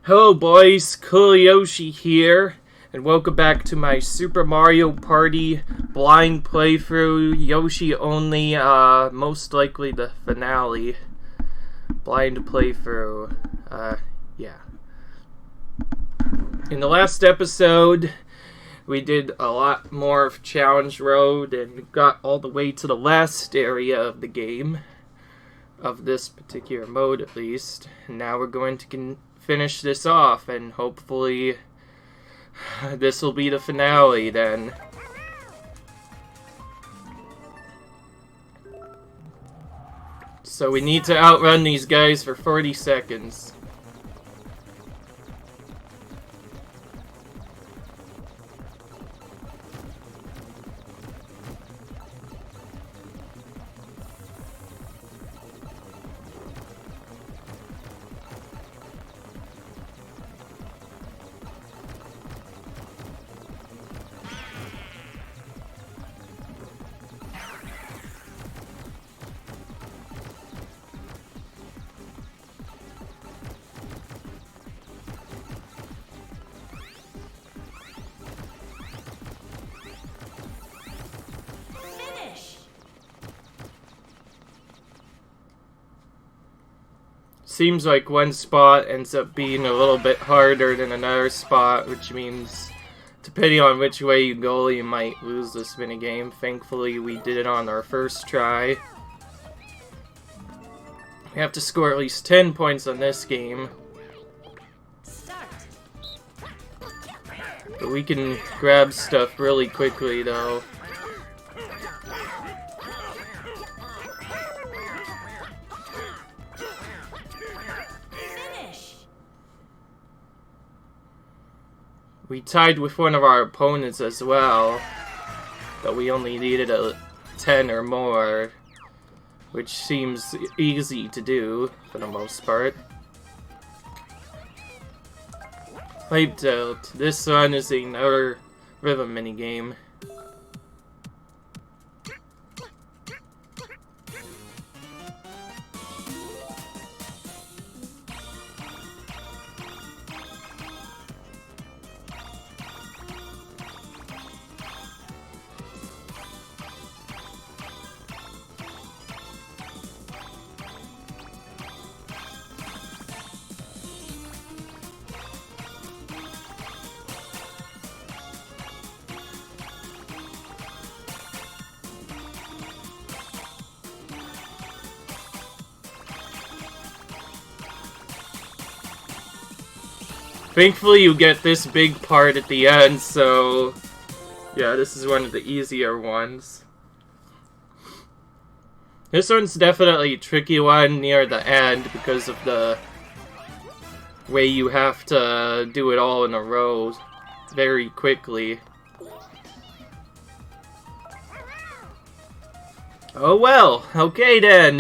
Hello boys, Cool Yoshi here, and welcome back to my Super Mario Party blind playthrough, Yoshi only, most likely the finale, blind playthrough, yeah. In the last episode, we did a lot more of Challenge Road and got all the way to the last area of the game, of this particular mode at least, and now we're going to finish this off, and hopefully this will be the finale then. So we need to outrun these guys for 40 seconds. Seems like one spot ends up being a little bit harder than another spot, which means depending on which way you go, you might lose this minigame. Thankfully, we did it on our first try. We have to score at least 10 points on this game. But we can grab stuff really quickly, though. We tied with one of our opponents as well, but we only needed a 10 or more, which seems easy to do for the most part. Hyped out. This one is another rhythm minigame. Thankfully, you get this big part at the end, so yeah, this is one of the easier ones. This one's definitely a tricky one near the end because of the way you have to do it all in a row very quickly. Oh well, okay then.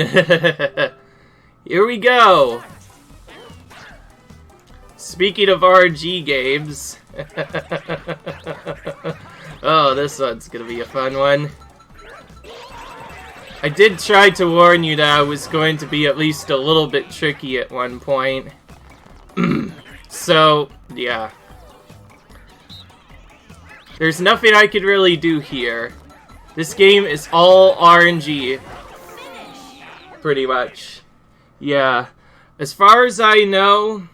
Here we go. Speaking of RNG games, oh, this one's gonna be a fun one. I did try to warn you that I was going to be at least a little bit tricky at one point. So, yeah. There's nothing I could really do here. This game is all RNG. Pretty much. Yeah. As far as I know,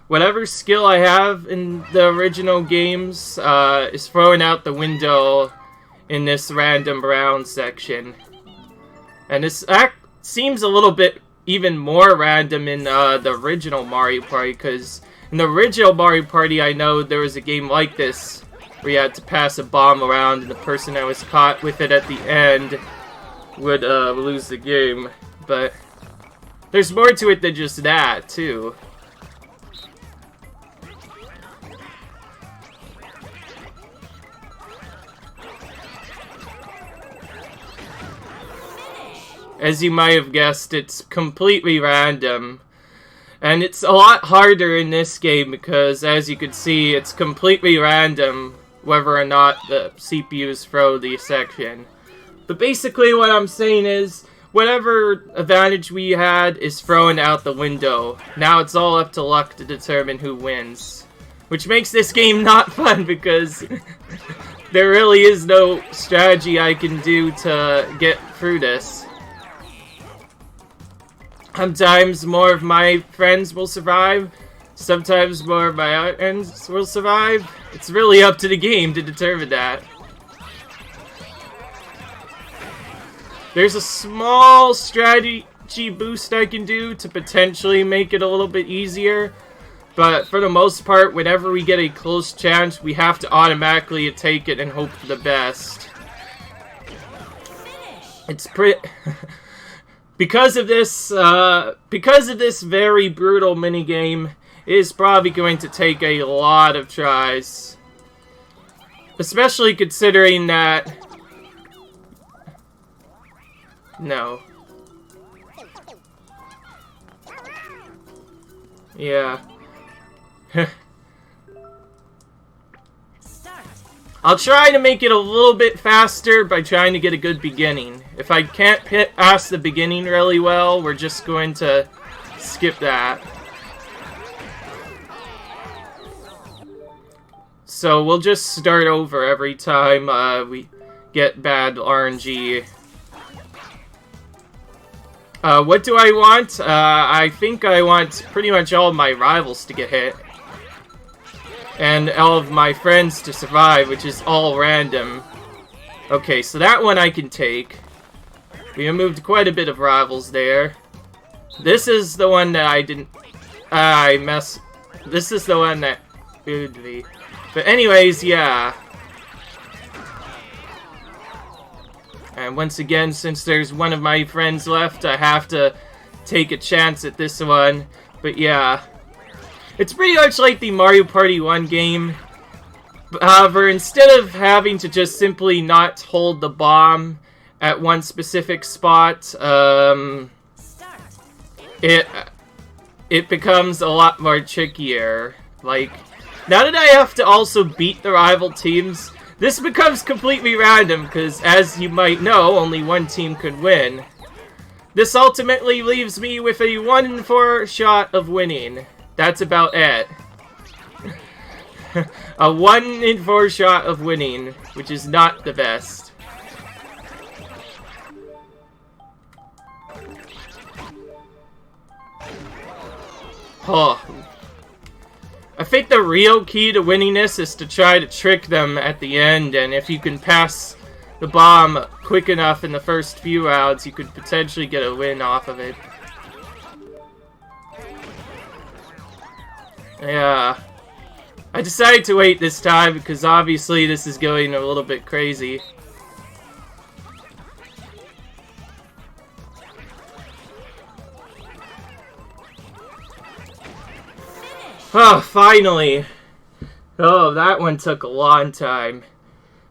whatever skill I have in the original games is thrown out the window in this random round section. And this seems a little bit even more random in the original Mario Party, because in the original Mario Party I know there was a game like this where you had to pass a bomb around and the person that was caught with it at the end would lose the game. But there's more to it than just that, too. As you might have guessed, it's completely random. And it's a lot harder in this game because, as you can see, it's completely random whether or not the CPUs throw the section. But basically what I'm saying is, whatever advantage we had is thrown out the window. Now it's all up to luck to determine who wins. Which makes this game not fun because there really is no strategy I can do to get through this. Sometimes more of my friends will survive. Sometimes more of my friends will survive. It's really up to the game to determine that. There's a small strategy boost I can do to potentially make it a little bit easier. But for the most part, whenever we get a close chance, we have to automatically take it and hope for the best. It's pretty... because of this very brutal minigame, it is probably going to take a lot of tries. Especially considering that... No. Yeah. I'll try to make it a little bit faster by trying to get a good beginning. If I can't hit past the beginning really well, we're just going to skip that. So we'll just start over every time we get bad RNG. What do I want? I think I want pretty much all of my rivals to get hit. And all of my friends to survive, which is all random. Okay, so that one I can take. We removed quite a bit of rivals there. This is the one that I didn't... This is the one that... But anyways, yeah. And once again, since there's one of my friends left, I have to take a chance at this one. But yeah. It's pretty much like the Mario Party 1 game. However, instead of having to just simply not hold the bomb at one specific spot, it becomes a lot more trickier. Like, now that I have to also beat the rival teams, this becomes completely random, because as you might know, only one team could win. This ultimately leaves me with a 1 in 4 shot of winning. That's about it. A 1 in 4 shot of winning, which is not the best. Oh. I think the real key to winning this is to try to trick them at the end, and if you can pass the bomb quick enough in the first few rounds, you could potentially get a win off of it. Yeah. I decided to wait this time because obviously this is going a little bit crazy. Oh, finally! Oh, that one took a long time.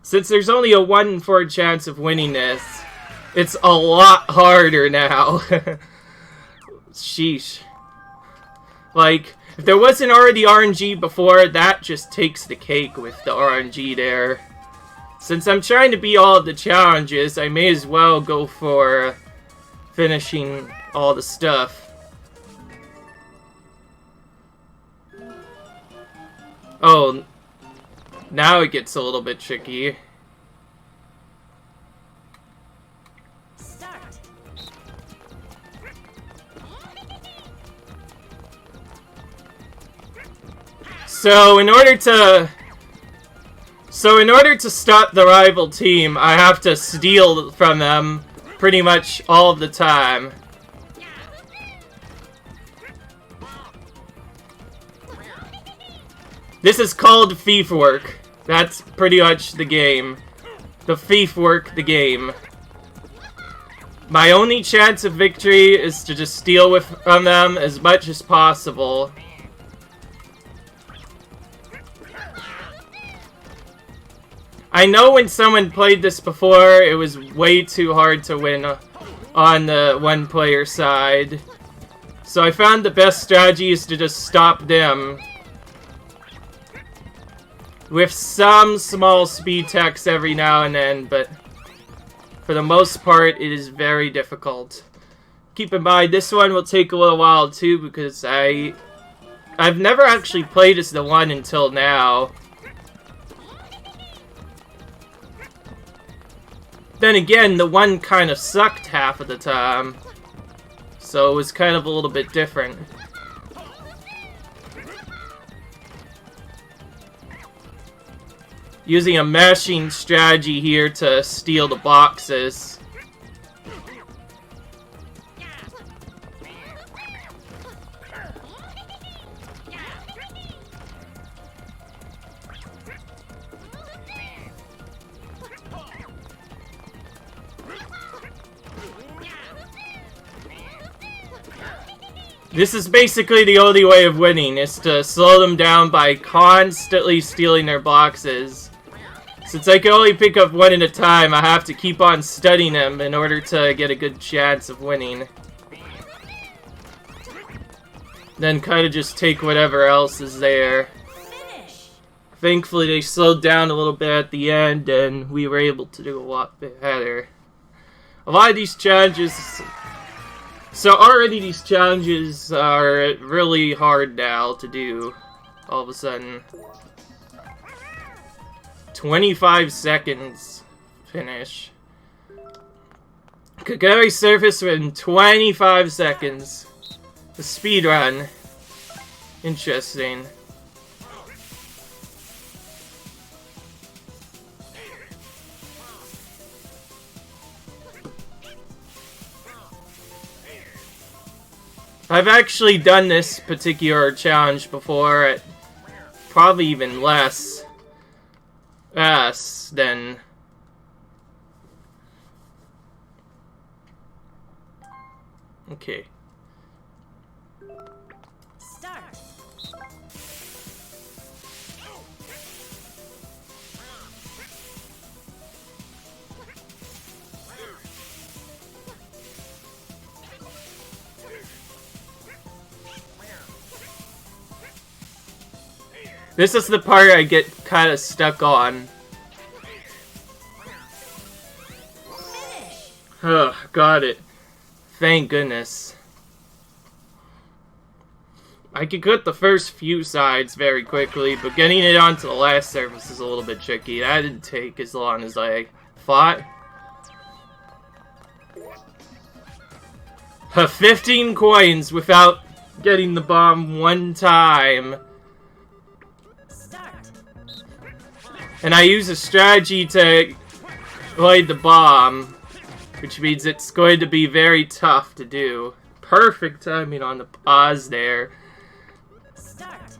Since there's only a 1 in 4 chance of winning this, it's a lot harder now. Sheesh. Like, if there wasn't already RNG before, that just takes the cake with the RNG there. Since I'm trying to beat all of the challenges, I may as well go for finishing all the stuff. Oh, now it gets a little bit tricky. So in order to stop the rival team, I have to steal from them pretty much all of the time. This is called thief work. That's pretty much the game. The thief work the game. My only chance of victory is to just steal from them as much as possible. I know when someone played this before, it was way too hard to win on the one-player side. So I found the best strategy is to just stop them. With some small speed techs every now and then, but For the most part, it is very difficult. Keep in mind, this one will take a little while too, because I've never actually played as the one until now. Then again, the one kind of sucked half of the time, so it was kind of a little bit different. Using a mashing strategy here to steal the boxes. This is basically the only way of winning, is to slow them down by constantly stealing their boxes. Since I can only pick up one at a time, I have to keep on studying them in order to get a good chance of winning. Then kind of just take whatever else is there. Thankfully they slowed down a little bit at the end and we were able to do a lot better. A lot of these challenges... So already these challenges are really hard now to do, all of a sudden. 25 seconds finish. Could every surface within 25 seconds. The speed run. Interesting. I've actually done this particular challenge before at probably even less than... Okay. Start. This is the part I get kind of stuck on. Ugh, got it. Thank goodness. I could cut the first few sides very quickly, but getting it onto the last surface is a little bit tricky. That didn't take as long as I thought. 15 coins without getting the bomb one time. And I use a strategy to avoid the bomb, which means it's going to be very tough to do. Perfect timing on the pause there. Start.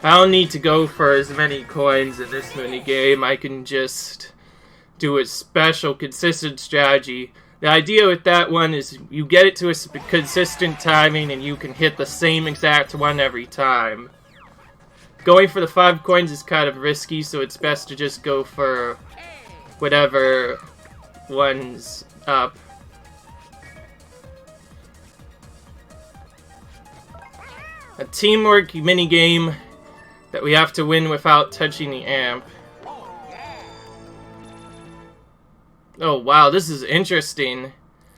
I don't need to go for as many coins in this minigame. I can just do a special consistent strategy. The idea with that one is you get it to a consistent timing and you can hit the same exact one every time. Going for the 5 coins is kind of risky, so it's best to just go for whatever one's up. A teamwork minigame that we have to win without touching the amp. Oh wow, this is interesting.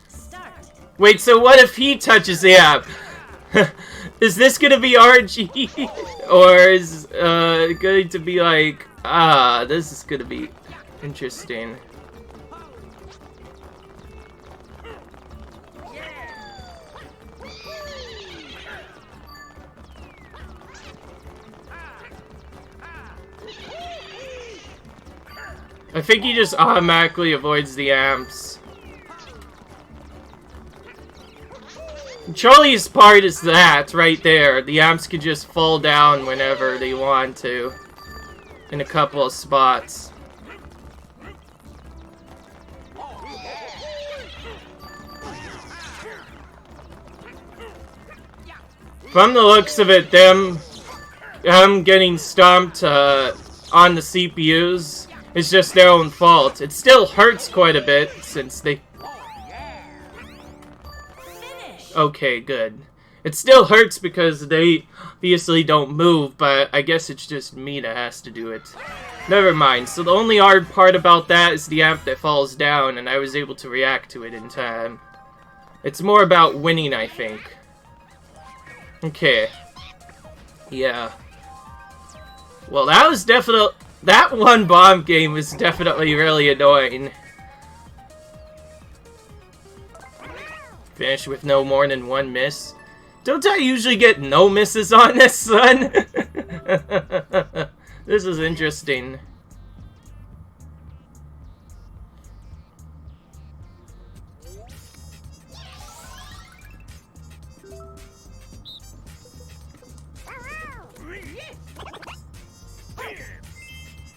Start. Wait, so what if he touches the app? Is this gonna be RG? Or is going to be like, this is gonna be interesting. I think he just automatically avoids the amps. Charlie's part is that, right there. The amps can just fall down whenever they want to. In a couple of spots. From the looks of it, them getting stomped on the CPUs, it's just their own fault. It still hurts quite a bit since they... Okay, good. It still hurts because they obviously don't move, but I guess it's just me that has to do it. Never mind. So the only hard part about that is the amp that falls down, and I was able to react to it in time. It's more about winning, I think. Okay. Yeah. Well, that was definitely... That one bomb game was definitely really annoying. Finish with no more than one miss. Don't I usually get no misses on this, son? This is interesting.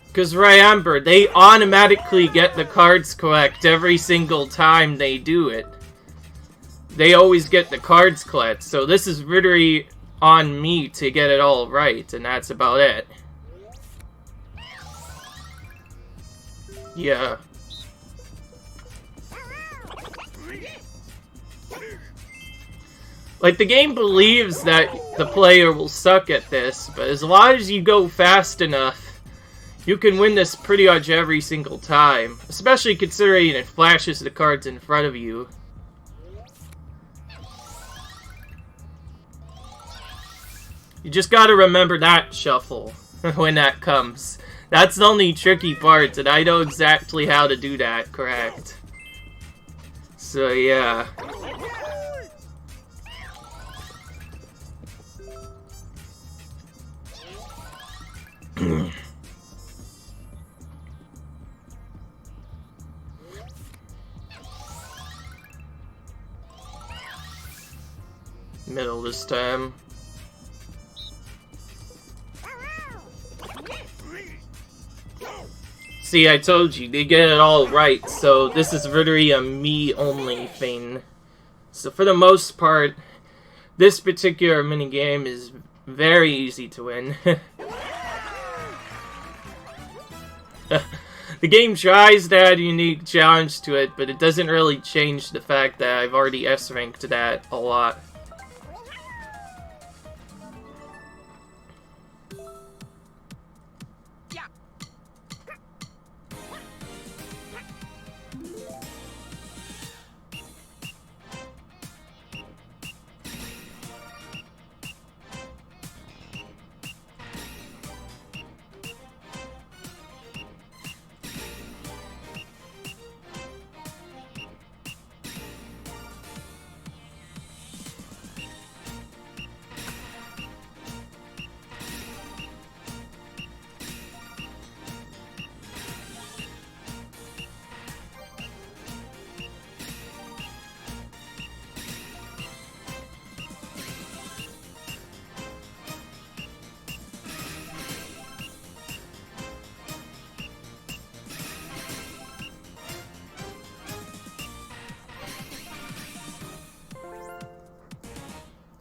Because remember, they automatically get the cards correct every single time they do it. They always get the cards correct, so this is really on me to get it all right, and that's about it. Yeah. Like, the game believes that the player will suck at this, but as long as you go fast enough, you can win this pretty much every single time. Especially considering it flashes the cards in front of you. You just gotta remember that shuffle when that comes. That's the only tricky part, and I know exactly how to do that correct. So, yeah. Middle this time. See, I told you, they get it all right, so this is really a me-only thing. So for the most part, this particular minigame is very easy to win. The game tries to add a unique challenge to it, but it doesn't really change the fact that I've already S-ranked that a lot.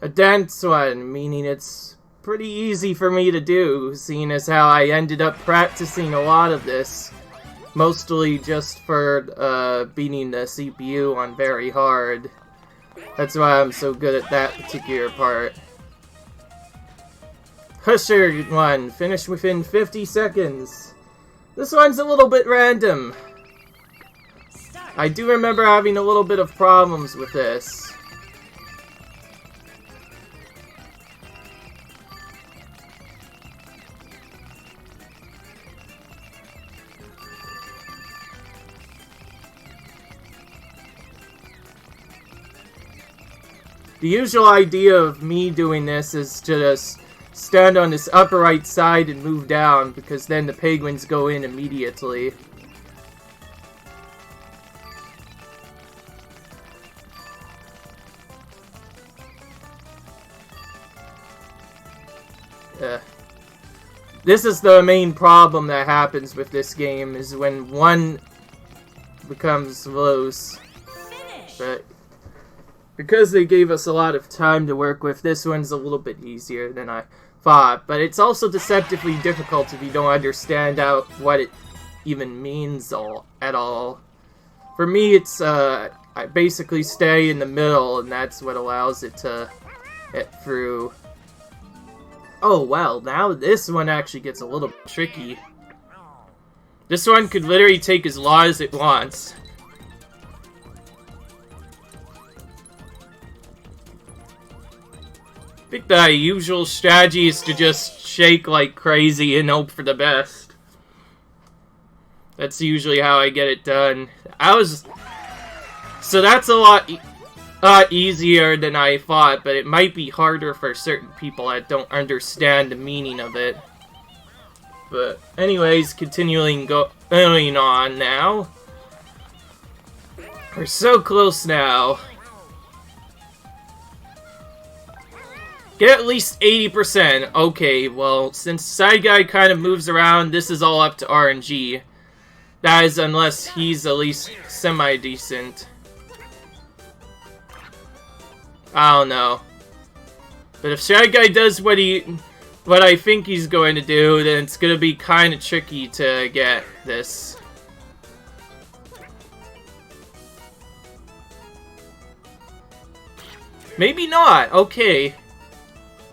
A dance one, meaning it's pretty easy for me to do, seeing as how I ended up practicing a lot of this. Mostly just for beating the CPU on very hard. That's why I'm so good at that particular part. Husher one, finish within 50 seconds. This one's a little bit random. I do remember having a little bit of problems with this. The usual idea of me doing this is to just stand on this upper right side and move down, because then the penguins go in immediately. This is the main problem that happens with this game, is when one becomes loose. But because they gave us a lot of time to work with, this one's a little bit easier than I thought. But it's also deceptively difficult if you don't understand out what it even means at all. For me, it's I basically stay in the middle, and that's what allows it to get through. Oh, well, now this one actually gets a little tricky. This one could literally take as long as it wants. I think the usual strategy is to just shake like crazy and hope for the best. That's usually how I get it done. So that's a lot easier than I thought, but it might be harder for certain people that don't understand the meaning of it. But anyways, going on now. We're so close now. Get at least 80%. Okay, well, since Side Guy kind of moves around, this is all up to RNG. That is, unless he's at least semi-decent. I don't know. But if Shy Guy does what I think he's going to do, then it's going to be kind of tricky to get this. Maybe not. Okay.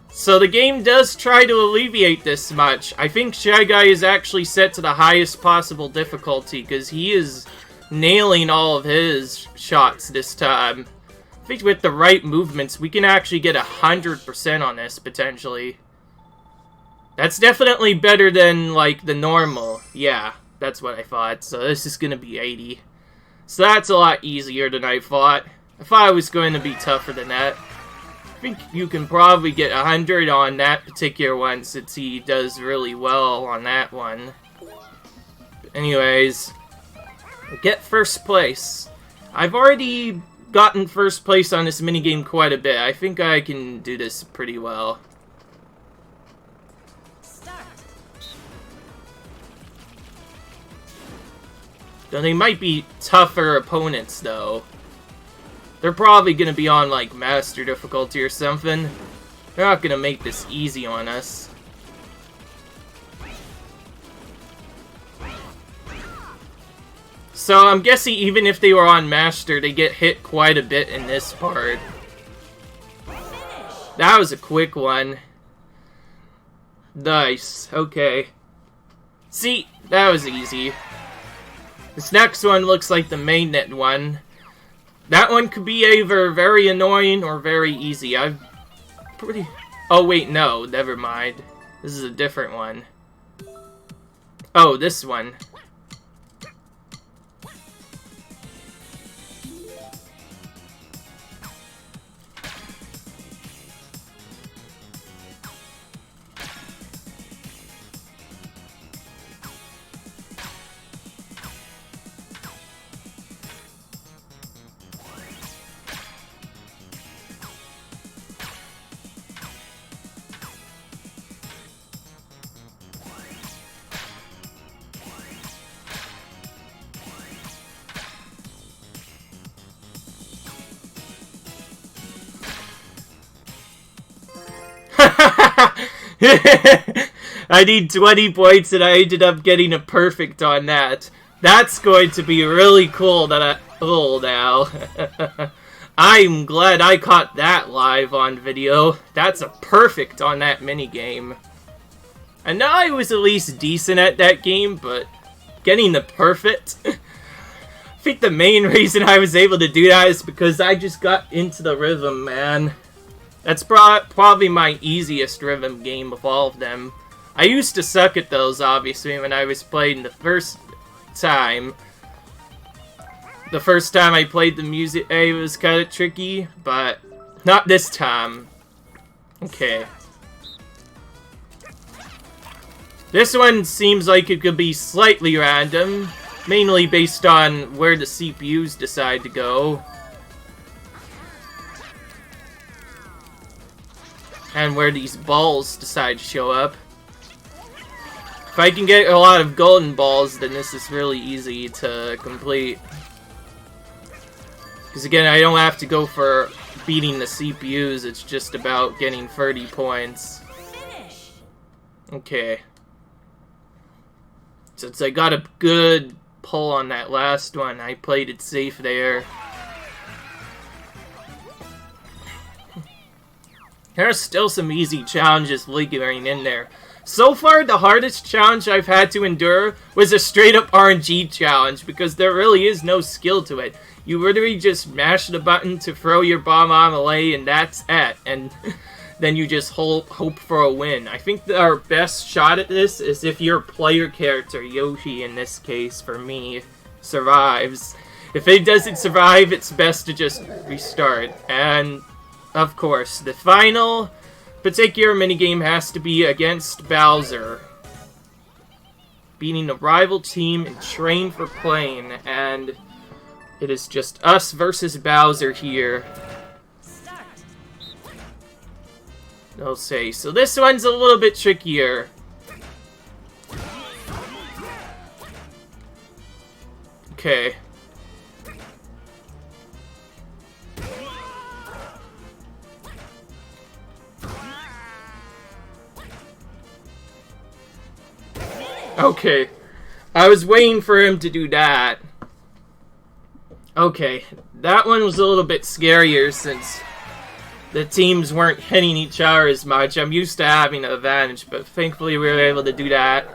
So the game does try to alleviate this much. I think Shy Guy is actually set to the highest possible difficulty because he is nailing all of his shots this time. I think with the right movements, we can actually get 100% on this, potentially. That's definitely better than, like, the normal. Yeah, that's what I thought. So this is going to be 80. So that's a lot easier than I thought. I thought it was going to be tougher than that. I think you can probably get 100 on that particular one since he does really well on that one. But anyways, get first place. I've already gotten first place on this minigame quite a bit. I think I can do this pretty well. Start. Though they might be tougher opponents though. They're probably going to be on, like, Master difficulty or something. They're not going to make this easy on us. So, I'm guessing even if they were on Master, they get hit quite a bit in this part. That was a quick one. Nice. Okay. See, that was easy. This next one looks like the mainnet one. That one could be either very annoying or very easy. Oh, wait, no. Never mind. This is a different one. Oh, this one. I need 20 points and I ended up getting a perfect on that. That's going to be really cool that now. I'm glad I caught that live on video. That's a perfect on that minigame. I know I was at least decent at that game, but getting the perfect... I think the main reason I was able to do that is because I just got into the rhythm, man. That's probably my easiest rhythm game of all of them. I used to suck at those, obviously, when I was playing the first time. The first time I played the music, it was kind of tricky, but not this time. Okay. This one seems like it could be slightly random, mainly based on where the CPUs decide to go. And where these balls decide to show up. If I can get a lot of golden balls, then this is really easy to complete. Because again, I don't have to go for beating the CPUs, it's just about getting 30 points. Finish. Okay. Since I got a good pull on that last one, I played it safe there. There are still some easy challenges lingering in there. So far, the hardest challenge I've had to endure was a straight-up RNG challenge, because there really is no skill to it. You literally just mash the button to throw your bomb on melee, and that's it. And then you just hope for a win. I think that our best shot at this is if your player character, Yoshi in this case, for me, survives. If it doesn't survive, it's best to just restart. And, of course, the final particular minigame has to be against Bowser. Beating a rival team and train for playing, and it is just us versus Bowser here. Start. I'll say. So this one's a little bit trickier. Okay. Okay. I was waiting for him to do that. Okay. That one was a little bit scarier since the teams weren't hitting each other as much. I'm used to having an advantage, but thankfully we were able to do that.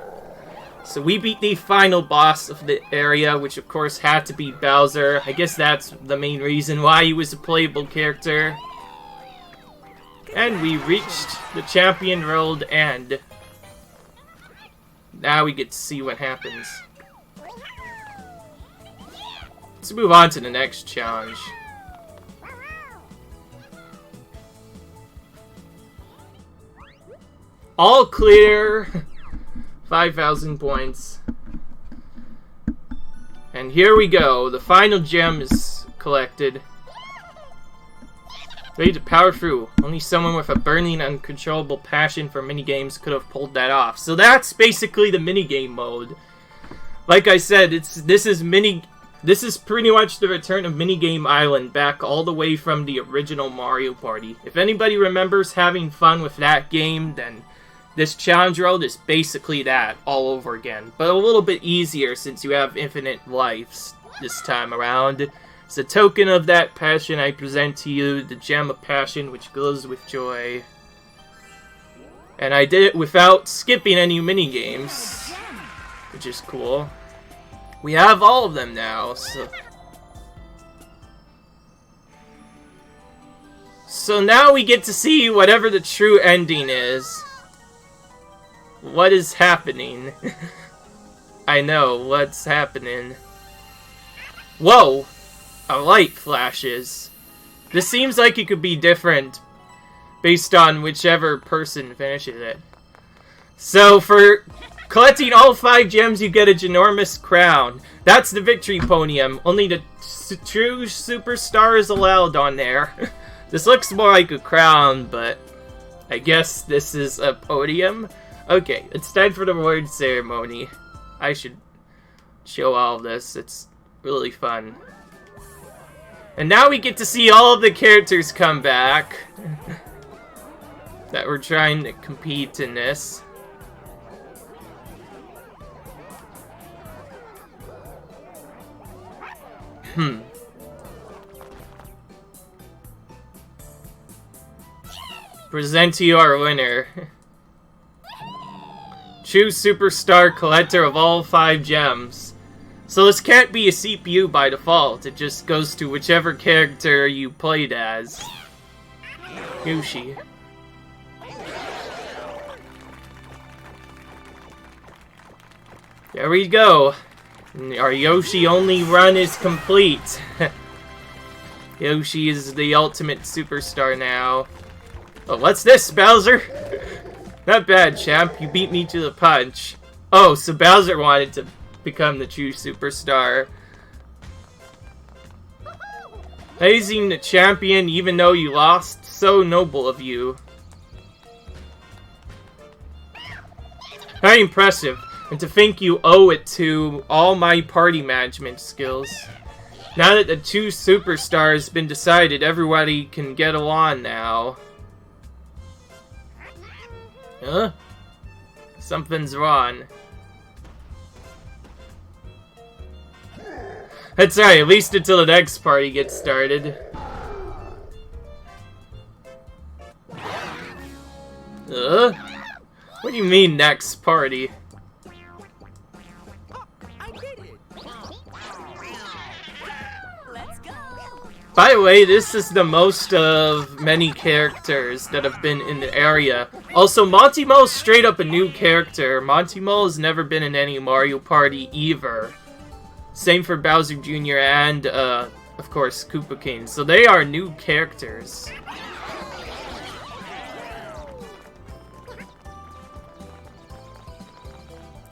So we beat the final boss of the area, which of course had to be Bowser. I guess that's the main reason why he was a playable character. And we reached the champion world end. Now we get to see what happens. Let's move on to the next challenge. All clear. 5,000 points. And here we go. The final gem is collected. Ready to power through. Only someone with a burning, uncontrollable passion for minigames could have pulled that off. So that's basically the minigame mode. Like I said, this is pretty much the return of Minigame Island, back all the way from the original Mario Party. If anybody remembers having fun with that game, then this challenge world is basically that all over again. But a little bit easier since you have infinite lives this time around. As a token of that passion, I present to you the Gem of Passion, which glows with joy. And I did it without skipping any minigames, which is cool. We have all of them now, so now we get to see whatever the true ending is. What is happening? I know, what's happening. Whoa! A light flashes. This seems like it could be different based on whichever person finishes it. So for collecting all 5 gems, you get a ginormous crown. That's the victory podium. Only the true superstar is allowed on there. This looks more like a crown, but I guess this is a podium. Okay, it's time for the award ceremony. I should show all of this. It's really fun. And now we get to see all of the characters come back that were trying to compete in this. Present to you our winner. True superstar collector of all 5 gems. So this can't be a CPU by default, it just goes to whichever character you played as. Yoshi. There we go. Our Yoshi only run is complete. Yoshi is the ultimate superstar now. Oh, what's this, Bowser? Not bad, champ. You beat me to the punch. Oh, so Bowser wanted to become the true superstar. Hazing the champion even though you lost? So noble of you. Very impressive. And to think you owe it to all my party management skills. Now that the true superstar has been decided, everybody can get along now. Huh? Something's wrong. That's right, at least until the next party gets started. What do you mean, next party? I did it. Let's go. By the way, this is the most of many characters that have been in the area. Also, Monty Mole's straight up a new character. Monty Mole has never been in any Mario Party either. Same for Bowser Jr. and, of course, Koopa King. So they are new characters.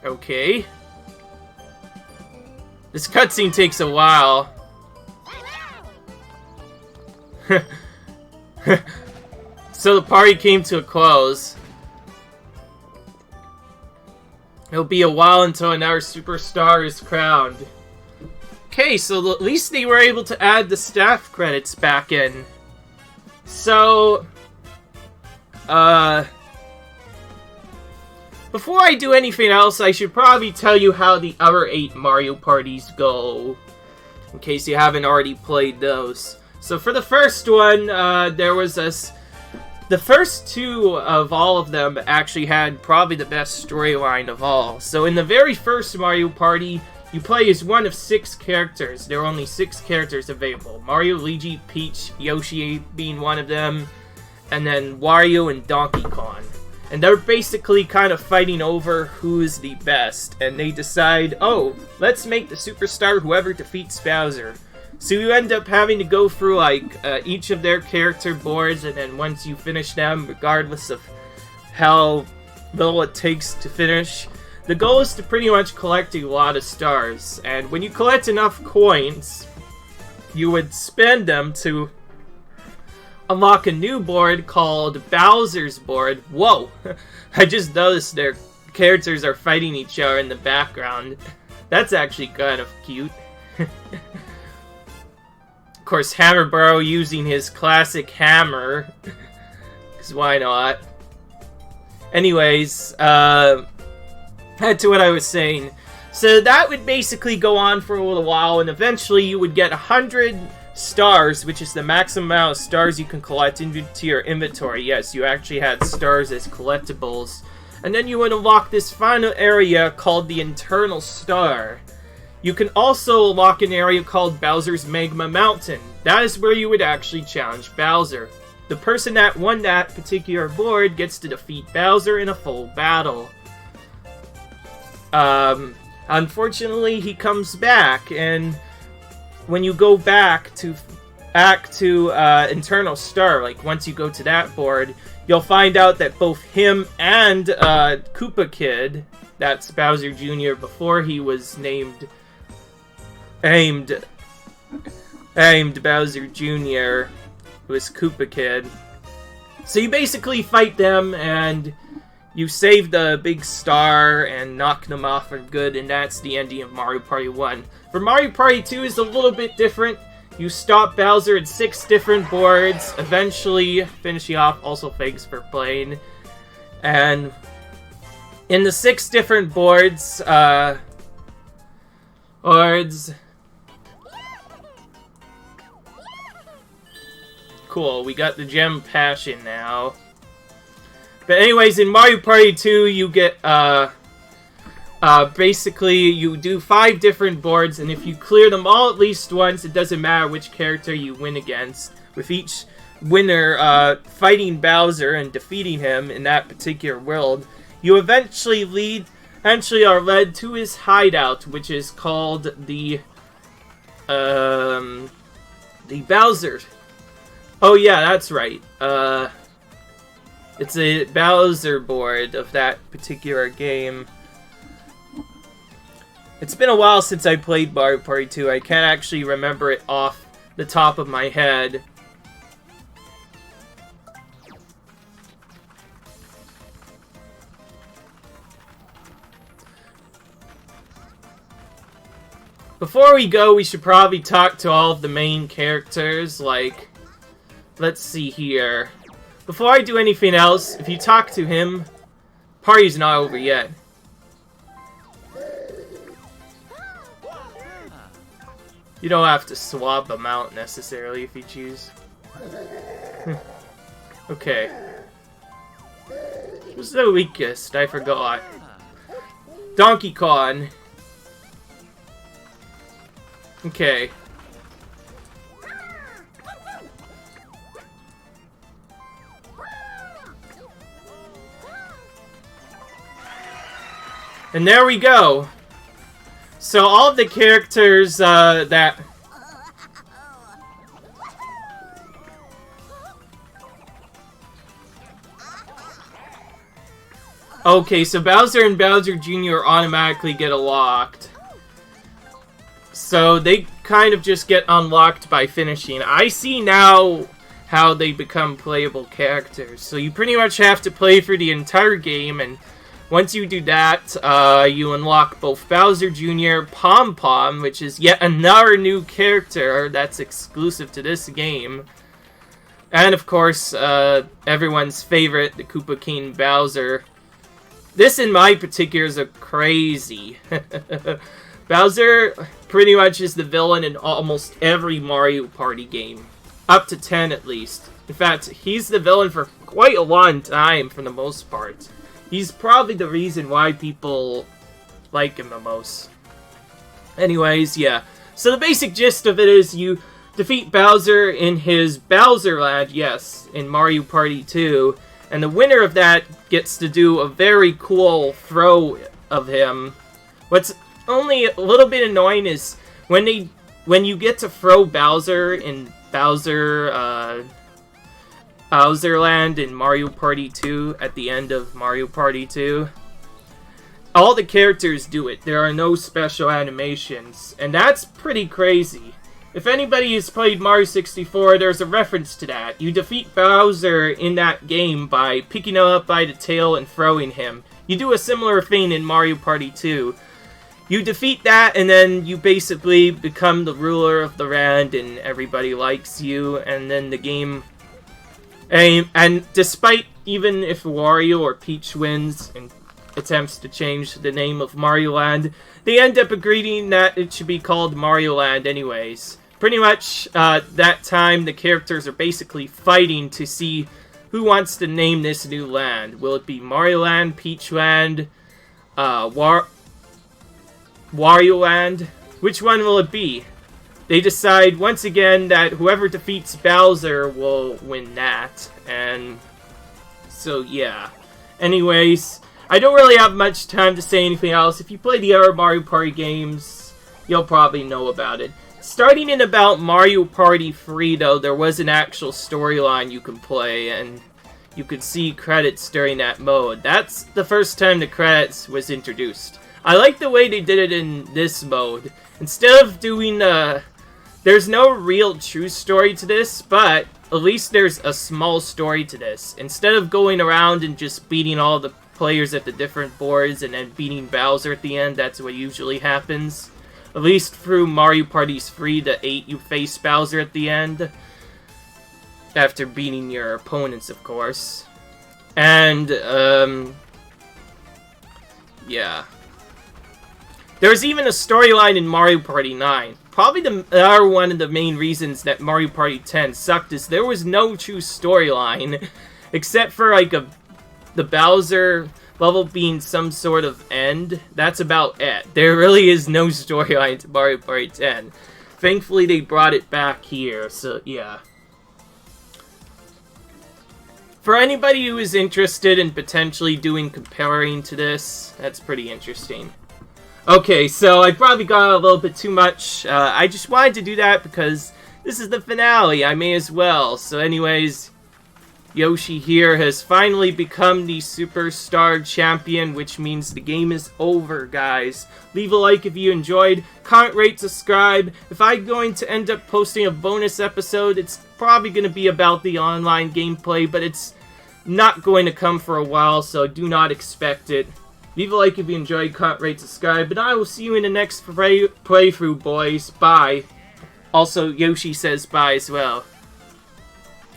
Okay. This cutscene takes a while. So the party came to a close. It'll be a while until another superstar is crowned. Okay, so at least they were able to add the staff credits back in. So, before I do anything else, I should probably tell you how the other 8 Mario parties go, in case you haven't already played those. So for the first one, there was this... The first 2 of all of them actually had probably the best storyline of all. So in the very first Mario Party, you play as one of 6 characters. There are only 6 characters available. Mario, Luigi, Peach, Yoshi being one of them, and then Wario and Donkey Kong. And they're basically kind of fighting over who is the best. And they decide, oh, let's make the superstar whoever defeats Bowser. So you end up having to go through, like, each of their character boards, and then once you finish them, regardless of how little it takes to finish, the goal is to pretty much collect a lot of stars. And when you collect enough coins, you would spend them to unlock a new board called Bowser's Board. Whoa! I just noticed their characters are fighting each other in the background. That's actually kind of cute. Of course, Hammerborough using his classic hammer. Because why not? Anyways, back to what I was saying. So that would basically go on for a little while, and eventually you would get 100 stars, which is the maximum amount of stars you can collect into your inventory. Yes, you actually had stars as collectibles. And then you would unlock this final area called the Internal Star. You can also unlock an area called Bowser's Magma Mountain. That is where you would actually challenge Bowser. The person that won that particular board gets to defeat Bowser in a full battle. Unfortunately, he comes back, and when you go back to Internal Star, like once you go to that board, you'll find out that both him and Koopa Kid, that's Bowser Jr. before he was named Bowser Jr., who is Koopa Kid. So you basically fight them, and you save the big star and knock them off for good, and that's the ending of Mario Party 1. For Mario Party 2 is a little bit different. You stop Bowser at 6 different boards, eventually finishing off. Also, thanks for playing. And in the 6 different boards, cool, we got the Gem Passion now. But anyways, in Mario Party 2, you get, basically, you do 5 different boards, and if you clear them all at least once, it doesn't matter which character you win against. With each winner, fighting Bowser and defeating him in that particular world, you eventually are led to his hideout, which is called the Bowser. Oh yeah, that's right. It's a Bowser board of that particular game. It's been a while since I played Mario Party 2. I can't actually remember it off the top of my head. Before we go, we should probably talk to all of the main characters, like, let's see here. Before I do anything else, if you talk to him, party's not over yet. You don't have to swap them out necessarily if you choose. Okay. Who's the weakest? I forgot. Donkey Kong. Okay. And there we go. So all of the characters that... Okay, so Bowser and Bowser Jr. automatically get unlocked. So they kind of just get unlocked by finishing. I see now how they become playable characters. So you pretty much have to play through the entire game, and once you do that, you unlock both Bowser Jr., Pom Pom, which is yet another new character that's exclusive to this game. And of course, everyone's favorite, the Koopa King Bowser. This in my particular is a crazy. Bowser pretty much is the villain in almost every Mario Party game. Up to 10 at least. In fact, he's the villain for quite a long time for the most part. He's probably the reason why people like him the most. Anyways, yeah. So the basic gist of it is you defeat Bowser in his Bowser Land, yes, in Mario Party 2. And the winner of that gets to do a very cool throw of him. What's only a little bit annoying is when you get to throw Bowser in Bowser Land in Mario Party 2 at the end of Mario Party 2. All the characters do it. There are no special animations. And that's pretty crazy. If anybody has played Mario 64, there's a reference to that. You defeat Bowser in that game by picking him up by the tail and throwing him. You do a similar thing in Mario Party 2. You defeat that, and then you basically become the ruler of the land, and everybody likes you, and then the game... And despite even if Wario or Peach wins and attempts to change the name of Mario Land, they end up agreeing that it should be called Mario Land anyways. Pretty much, that time, the characters are basically fighting to see who wants to name this new land. Will it be Mario Land, Peach Land, Wario Land? Which one will it be? They decide, once again, that whoever defeats Bowser will win that. And so, yeah. Anyways, I don't really have much time to say anything else. If you play the other Mario Party games, you'll probably know about it. Starting in about Mario Party 3, though, there was an actual storyline you can play, and you could see credits during that mode. That's the first time the credits was introduced. I like the way they did it in this mode. Instead of doing there's no real true story to this, but at least there's a small story to this. Instead of going around and just beating all the players at the different boards and then beating Bowser at the end, that's what usually happens. At least through Mario Parties 3 to 8, you face Bowser at the end. After beating your opponents, of course. And, yeah. There's even a storyline in Mario Party 9. Probably one of the main reasons that Mario Party 10 sucked is there was no true storyline. Except for, like, the Bowser level being some sort of end. That's about it. There really is no storyline to Mario Party 10. Thankfully, they brought it back here, so yeah. For anybody who is interested in potentially comparing to this, that's pretty interesting. Okay, so I probably got a little bit too much. I just wanted to do that because this is the finale. I may as well. So anyways, Yoshi here has finally become the Superstar Champion, which means the game is over, guys. Leave a like if you enjoyed, comment, rate, subscribe. If I'm going to end up posting a bonus episode, it's probably going to be about the online gameplay, but it's not going to come for a while, so do not expect it. Leave a like if you enjoyed, comment, rate, subscribe, and I will see you in the next playthrough, boys. Bye. Also, Yoshi says bye as well.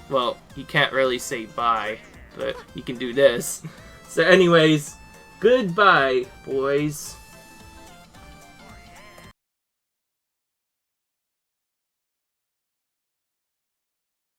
Well, you can't really say bye, but you can do this. So anyways, goodbye, boys.